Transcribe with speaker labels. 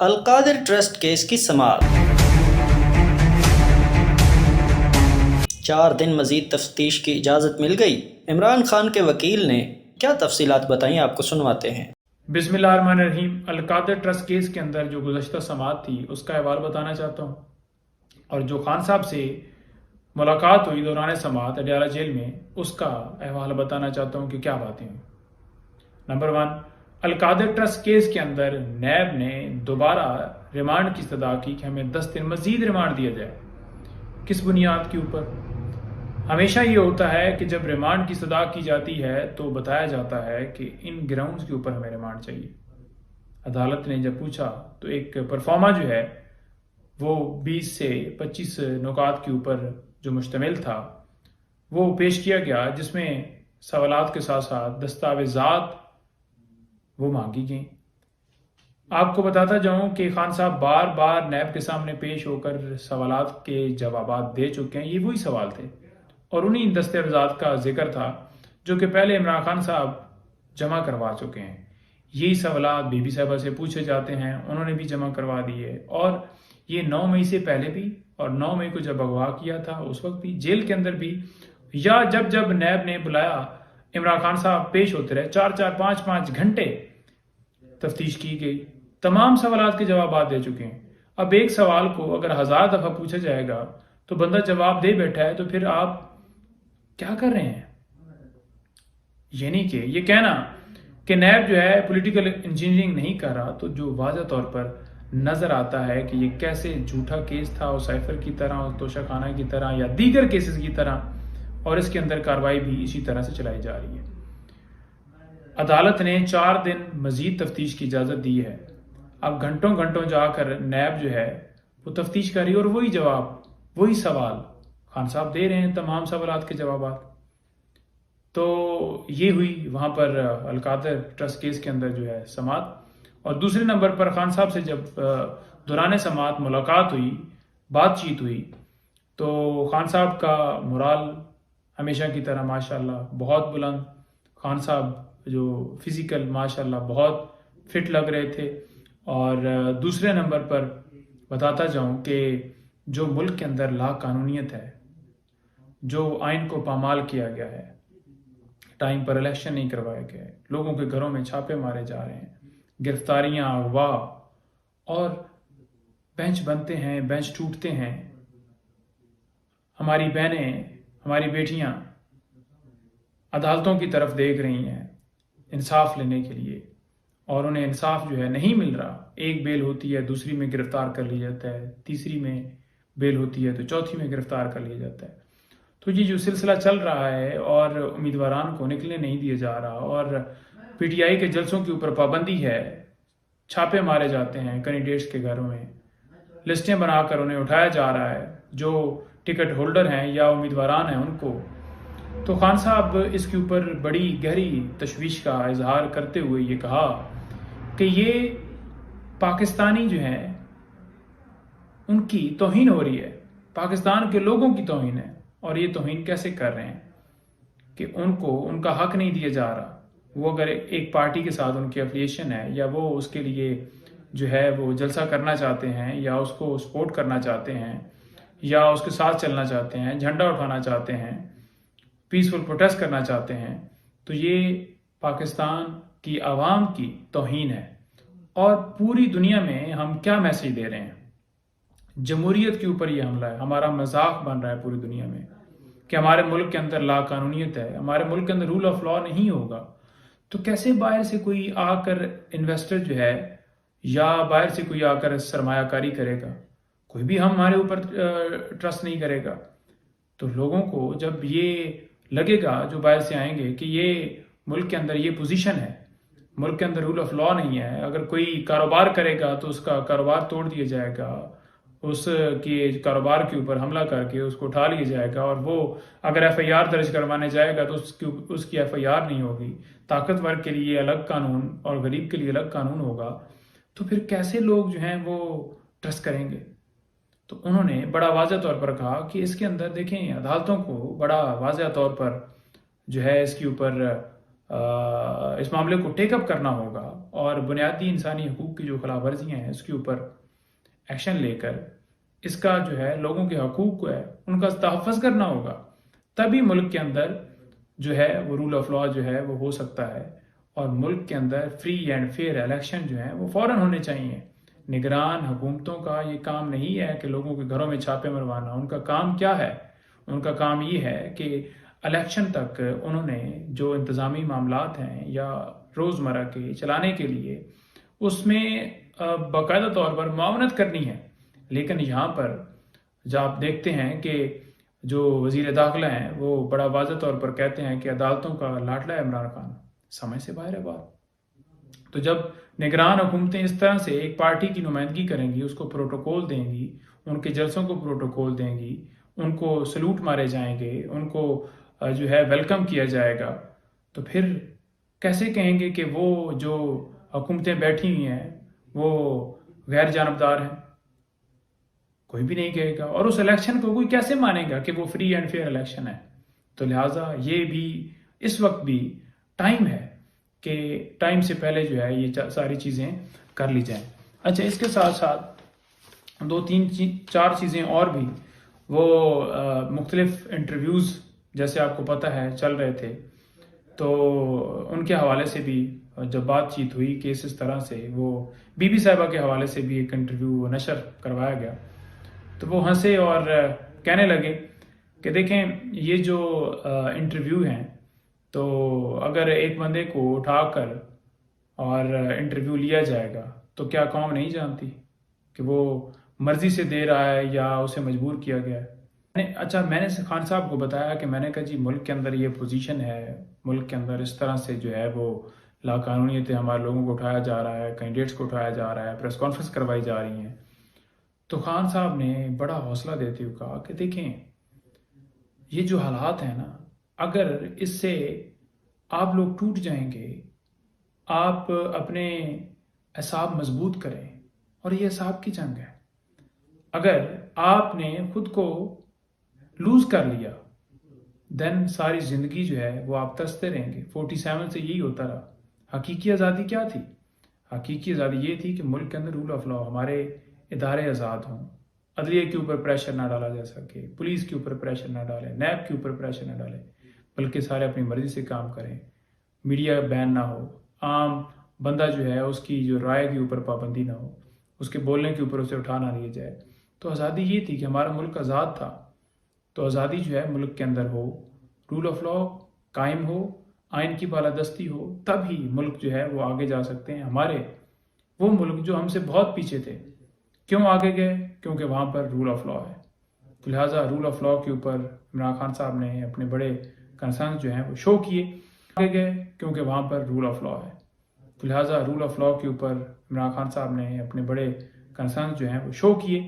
Speaker 1: القادر trust case کی سماعت 4 دن مزید تفتیش کی اجازت مل گئی۔ عمران خان کے وکیل نے کیا تفصیلات بتائیں، آپ کو سنواتے ہیں۔
Speaker 2: بسم اللہ الرحمن الرحیم۔ القادر ٹرسٹ کیس کے اندر جو گزشتہ سماعت تھی اس کا احوال بتانا چاہتا ہوں، اور جو خان صاحب سے ملاقات ہوئی دوران سماعت اڈیالہ جیل میں اس کا احوال بتانا چاہتا ہوں کہ کیا باتیں ہوئی۔ نمبر 1، القادر ٹرسٹ کیس کے اندر نیب نے دوبارہ ریمانڈ کی استدعا کی کہ ہمیں 10 دن مزید ریمانڈ دیا جائے۔ کس بنیاد کے اوپر؟ ہمیشہ یہ ہوتا ہے کہ جب ریمانڈ کی استدعا کی جاتی ہے تو بتایا جاتا ہے کہ ان گراؤنڈز کے اوپر ہمیں ریمانڈ چاہیے۔ عدالت نے جب پوچھا تو ایک پرفارما جو ہے وہ 20 سے 25 نکات کے اوپر جو مشتمل تھا وہ پیش کیا گیا، جس میں سوالات کے ساتھ ساتھ دستاویزات وہ مانگی گئیں۔ آپ کو بتاتا جاؤں کہ خان صاحب بار بار نیب کے سامنے پیش ہو کر سوالات کے جوابات دے چکے ہیں۔ یہ وہی سوال تھے اور انہی دستاویزات کا ذکر تھا جو کہ پہلے عمران خان صاحب جمع کروا چکے ہیں۔ یہی سوالات بی بی صاحبہ سے پوچھے جاتے ہیں، انہوں نے بھی جمع کروا دیے، اور یہ 9 مئی سے پہلے بھی اور 9 مئی کو جب اغوا کیا تھا اس وقت بھی، جیل کے اندر بھی، یا جب نیب نے بلایا عمران خان صاحب پیش ہوتے رہے، 4-5 گھنٹے تفتیش کی گئی، تمام سوالات کے جوابات دے چکے ہیں۔ اب ایک سوال کو اگر 1000 دفعہ پوچھا جائے گا تو بندہ جواب دے بیٹھا ہے، تو پھر آپ کیا کر رہے ہیں؟ یعنی کہ یہ کہنا کہ نیب جو ہے پولیٹیکل انجینئرنگ نہیں کر رہا، تو جو واضح طور پر نظر آتا ہے کہ یہ کیسے جھوٹا کیس تھا، اور سائفر کی طرح، اور توشہ خانہ کی طرح، یا دیگر کیسز کی طرح، اور اس کے اندر کارروائی بھی اسی طرح سے چلائی جا رہی ہے۔ عدالت نے 4 دن مزید تفتیش کی اجازت دی ہے۔ اب گھنٹوں جا کر نیب جو ہے وہ تفتیش کر رہی ہے، اور وہی جواب، وہی سوال خان صاحب دے رہے ہیں، تمام سوالات کے جوابات۔ تو یہ ہوئی وہاں پر القادر ٹرسٹ کیس کے اندر جو ہے سماعت۔ اور دوسرے نمبر پر خان صاحب سے جب دوران سماعت ملاقات ہوئی، بات چیت ہوئی، تو خان صاحب کا مورال ہمیشہ کی طرح ماشاءاللہ بہت بلند، خان صاحب جو فزیکل ماشاءاللہ بہت فٹ لگ رہے تھے۔ اور دوسرے نمبر پر بتاتا جاؤں کہ جو ملک کے اندر لا قانونیت ہے، جو آئین کو پامال کیا گیا ہے، ٹائم پر الیکشن نہیں کروائے گئے، لوگوں کے گھروں میں چھاپے مارے جا رہے ہیں، گرفتاریاں، اغوا، اور بینچ بنتے ہیں، بینچ ٹوٹتے ہیں، ہماری بہنیں، ہماری بیٹیاں عدالتوں کی طرف دیکھ رہی ہیں انصاف لینے کے لیے، اور انہیں انصاف جو ہے نہیں مل رہا۔ ایک بیل ہوتی ہے، دوسری میں گرفتار کر لیا جاتا ہے، تیسری میں بیل ہوتی ہے تو چوتھی میں گرفتار کر لیا جاتا ہے۔ تو یہ جو سلسلہ چل رہا ہے اور امیدواران کو نکلنے نہیں دیا جا رہا، اور پی ٹی آئی کے جلسوں کے اوپر پابندی ہے، چھاپے مارے جاتے ہیں کینڈیڈیٹس کے گھروں میں، لسٹیں بنا کر انہیں اٹھایا جا رہا ہے، جو ٹکٹ ہولڈر ہیں یا امیدواران ہیں ان کو۔ تو خان صاحب اس کے اوپر بڑی گہری تشویش کا اظہار کرتے ہوئے یہ کہا کہ یہ پاکستانی جو ہیں ان کی توہین ہو رہی ہے، پاکستان کے لوگوں کی توہین ہے، اور یہ توہین کیسے کر رہے ہیں کہ ان کو ان کا حق نہیں دیا جا رہا۔ وہ اگر ایک پارٹی کے ساتھ ان کی افیلیشن ہے، یا وہ اس کے لیے جو ہے وہ جلسہ کرنا چاہتے ہیں، یا اس کو سپورٹ کرنا چاہتے ہیں، یا اس کے ساتھ چلنا چاہتے ہیں، جھنڈا اٹھانا چاہتے ہیں، پیسفل پروٹیسٹ کرنا چاہتے ہیں، تو یہ پاکستان کی عوام کی توہین ہے۔ اور پوری دنیا میں ہم کیا میسج دے رہے ہیں؟ جمہوریت کے اوپر یہ حملہ ہے، ہمارا مذاق بن رہا ہے پوری دنیا میں کہ ہمارے ملک کے اندر لا قانونیت ہے، ہمارے ملک کے اندر رول آف لا نہیں ہوگا۔ تو کیسے باہر سے کوئی آ کر انویسٹر جو ہے، یا باہر سے کوئی آ کر سرمایہ کاری کرے گا؟ کوئی بھی ہمارے اوپر ٹرسٹ نہیں کرے گا۔ تو لوگوں کو جب یہ لگے گا، جو باہر سے آئیں گے، کہ یہ ملک کے اندر یہ پوزیشن ہے، ملک کے اندر رول آف لا نہیں ہے، اگر کوئی کاروبار کرے گا تو اس کا کاروبار توڑ دیا جائے گا، اس کے کاروبار کے اوپر حملہ کر کے اس کو اٹھا لیا جائے گا، اور وہ اگر ایف آئی آر درج کروانے جائے گا تو اس کی ایف آئی آر نہیں ہوگی، طاقتور کے لیے الگ قانون اور غریب کے لیے الگ قانون ہوگا، تو پھر کیسے لوگ جو ہیں وہ ٹرسٹ کریں گے؟ تو انہوں نے بڑا واضح طور پر کہا کہ اس کے اندر دیکھیں، عدالتوں کو بڑا واضح طور پر جو ہے اس کے اوپر اس معاملے کو ٹیک اپ کرنا ہوگا اور بنیادی انسانی حقوق کی جو خلاف ورزیاں ہیں اس کے اوپر ایکشن لے کر اس کا جو ہے لوگوں کے حقوق کو ہے ان کا تحفظ کرنا ہوگا. تبھی ملک کے اندر جو ہے وہ رول آف لا جو ہے وہ ہو سکتا ہے اور ملک کے اندر فری اینڈ فیئر الیکشن جو ہیں وہ فوراً ہونے چاہیے. نگران حکومتوں کا یہ کام نہیں ہے کہ لوگوں کے گھروں میں چھاپے مروانا. ان کا کام کیا ہے؟ ان کا کام یہ ہے کہ الیکشن تک انہوں نے جو انتظامی معاملات ہیں یا روزمرہ کے چلانے کے لیے اس میں باقاعدہ طور پر معاونت کرنی ہے. لیکن یہاں پر جب آپ دیکھتے ہیں کہ جو وزیر داخلہ ہیں وہ بڑا واضح طور پر کہتے ہیں کہ عدالتوں کا لاڈلا ہے عمران خان، سمجھ سے باہر ہے بات. تو جب نگران حکومتیں اس طرح سے ایک پارٹی کی نمائندگی کریں گی، اس کو پروٹوکول دیں گی، ان کے جلسوں کو پروٹوکول دیں گی، ان کو سلوٹ مارے جائیں گے، ان کو جو ہے ویلکم کیا جائے گا، تو پھر کیسے کہیں گے کہ وہ جو حکومتیں بیٹھی ہوئی ہیں وہ غیر جانبدار ہیں؟ کوئی بھی نہیں کہے گا. اور اس الیکشن کو کوئی کیسے مانے گا کہ وہ فری اینڈ فیئر الیکشن ہے؟ تو لہٰذا یہ بھی اس وقت بھی ٹائم ہے کہ ٹائم سے پہلے جو ہے یہ ساری چیزیں کر لی جائیں. اچھا، اس کے ساتھ ساتھ 2-3-4 چیزیں اور بھی وہ مختلف انٹرویوز جیسے آپ کو پتہ ہے چل رہے تھے، تو ان کے حوالے سے بھی جب بات چیت ہوئی کہ اس طرح سے وہ بی بی صاحبہ کے حوالے سے بھی ایک انٹرویو نشر کروایا گیا، تو وہ ہنسے اور کہنے لگے کہ دیکھیں یہ جو انٹرویو ہیں تو اگر ایک بندے کو اٹھا کر اور انٹرویو لیا جائے گا تو کیا قوم نہیں جانتی کہ وہ مرضی سے دے رہا ہے یا اسے مجبور کیا گیا ہے؟ اچھا، میں نے خان صاحب کو بتایا کہ میں نے کہا جی ملک کے اندر یہ پوزیشن ہے، ملک کے اندر اس طرح سے جو ہے وہ لا قانونیت ہمارے لوگوں کو اٹھایا جا رہا ہے، کینڈیڈیٹس کو اٹھایا جا رہا ہے، پریس کانفرنس کروائی جا رہی ہیں. تو خان صاحب نے بڑا حوصلہ دیتے ہوئے کہا کہ دیکھیں یہ جو حالات ہیں نا، اگر اس سے آپ لوگ ٹوٹ جائیں گے، آپ اپنے اعصاب مضبوط کریں، اور یہ اعصاب کی جنگ ہے. اگر آپ نے خود کو لوز کر لیا دین ساری زندگی جو ہے وہ آپ ترستے رہیں گے. 47 سے یہی ہوتا رہا. حقیقی آزادی کیا تھی؟ حقیقی آزادی یہ تھی کہ ملک کے اندر رول آف لا، ہمارے ادارے آزاد ہوں، عدلیہ کے اوپر پریشر نہ ڈالا جا سکے، پولیس کے اوپر پریشر نہ ڈالے، نیب کے اوپر پریشر نہ ڈالے، بلکہ سارے اپنی مرضی سے کام کریں، میڈیا بین نہ ہو، عام بندہ جو ہے اس کی جو رائے کے اوپر پابندی نہ ہو، اس کے بولنے کے اوپر اسے اٹھا نہ لیا جائے. تو آزادی یہ تھی کہ ہمارا ملک آزاد تھا. تو آزادی جو ہے ملک کے اندر ہو، رول آف لا قائم ہو، آئین کی بالادستی ہو، تب ہی ملک جو ہے وہ آگے جا سکتے ہیں. ہمارے وہ ملک جو ہم سے بہت پیچھے تھے کیوں آگے گئے؟ کیونکہ وہاں پر رول آف لا ہے. تو لہٰذا رول آف لا کے اوپر عمران خان صاحب نے اپنے بڑے کنسرنز جو ہیں وہ شو کیے. آگے گئے کیونکہ وہاں پر رول آف لا ہے. تو لہٰذا رول آف لا کے اوپر عمران خان صاحب نے اپنے بڑے کنسرنز جو ہیں وہ شو کیے.